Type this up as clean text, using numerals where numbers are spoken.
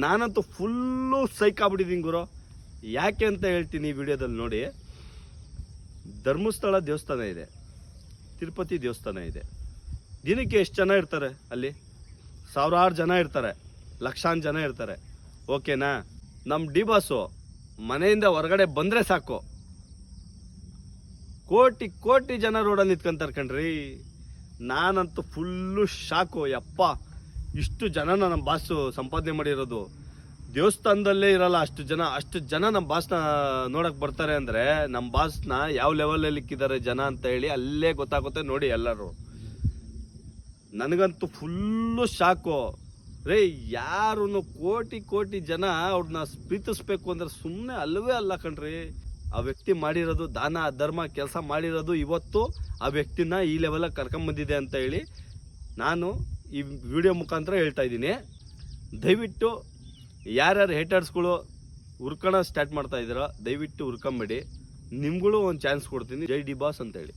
ನಾನಂತೂ ಫುಲ್ಲು ಸೈಕ್ ಆಗ್ಬಿಟ್ಟಿದ್ದೀನಿ ಗುರು. ಯಾಕೆ ಅಂತ ಹೇಳ್ತೀನಿ ಈ ವಿಡಿಯೋದಲ್ಲಿ ನೋಡಿ. ಧರ್ಮಸ್ಥಳ ದೇವಸ್ಥಾನ ಇದೆ, ತಿರುಪತಿ ದೇವಸ್ಥಾನ ಇದೆ. ದಿನಕ್ಕೆ ಎಷ್ಟು ಜನ ಇರ್ತಾರೆ ಅಲ್ಲಿ? ಸಾವಿರಾರು ಜನ ಇರ್ತಾರೆ, ಲಕ್ಷಾಂತರ ಜನ ಇರ್ತಾರೆ. ಓಕೆನಾ? ನಮ್ಮ ಡಿ ಬಾಸು ಮನೆಯಿಂದ ಹೊರಗಡೆ ಬಂದರೆ ಸಾಕು, ಕೋಟಿ ಕೋಟಿ ಜನ ರೋಡಲ್ಲಿ ನಿಂತ್ಕೊಂತಾರೆ ಕಣ್ರಿ. ನಾನಂತೂ ಫುಲ್ಲು ಶಾಕು. ಯಪ್ಪ, ಇಷ್ಟು ಜನನ ನಮ್ಮ ಬಾಸು ಸಂಪಾದನೆ ಮಾಡಿರೋದು. ದೇವಸ್ಥಾನದಲ್ಲೇ ಇರಲ್ಲ ಅಷ್ಟು ಜನ ನಮ್ಮ ಬಾಸ್ನ ನೋಡಕ್ ಬರ್ತಾರೆ ಅಂದ್ರೆ ನಮ್ಮ ಬಾಸ್ನ ಯಾವ ಲೆವೆಲಲ್ಲಿ ಇಕ್ಕಿದ್ದಾರೆ ಜನ ಅಂತ ಹೇಳಿ ಅಲ್ಲೇ ಗೊತ್ತಾಗುತ್ತೆ ನೋಡಿ ಎಲ್ಲರೂ. ನನಗಂತೂ ಫುಲ್ಲು ಶಾಕು ರೇ. ಯಾರು ಕೋಟಿ ಕೋಟಿ ಜನ ಅವ್ರನ್ನ ಪ್ರೀತಿಸ್ಬೇಕು ಅಂದ್ರೆ ಸುಮ್ಮನೆ ಅಲ್ಲವೇ ಅಲ್ಲ ಕಣ್ರಿ. ಆ ವ್ಯಕ್ತಿ ಮಾಡಿರೋದು ದಾನ ಧರ್ಮ ಕೆಲಸ ಮಾಡಿರೋದು ಇವತ್ತು ಆ ವ್ಯಕ್ತಿನ ಈ ಲೆವೆಲ್ ಕರ್ಕೊಂಬಂದಿದೆ ಅಂತ ಹೇಳಿ ನಾನು ಈ ವಿಡಿಯೋ ಮುಖಾಂತರ ಹೇಳ್ತಾ ಇದ್ದೀನಿ. ದಯವಿಟ್ಟು ಯಾರ್ಯಾರು ಹೇಟರ್ಸ್ಗಳು ಹುರ್ಕೋಣ ಸ್ಟಾರ್ಟ್ ಮಾಡ್ತಾ ಇದ್ದೀರೋ ದಯವಿಟ್ಟು ಹುರ್ಕೊಂಬೇಡಿ. ನಿಮ್ಗಳು ಒಂದು ಚಾನ್ಸ್ ಕೊಡ್ತೀನಿ. ಜೈ ಡಿ ಬಾಸ್ ಅಂತ ಹೇಳಿ.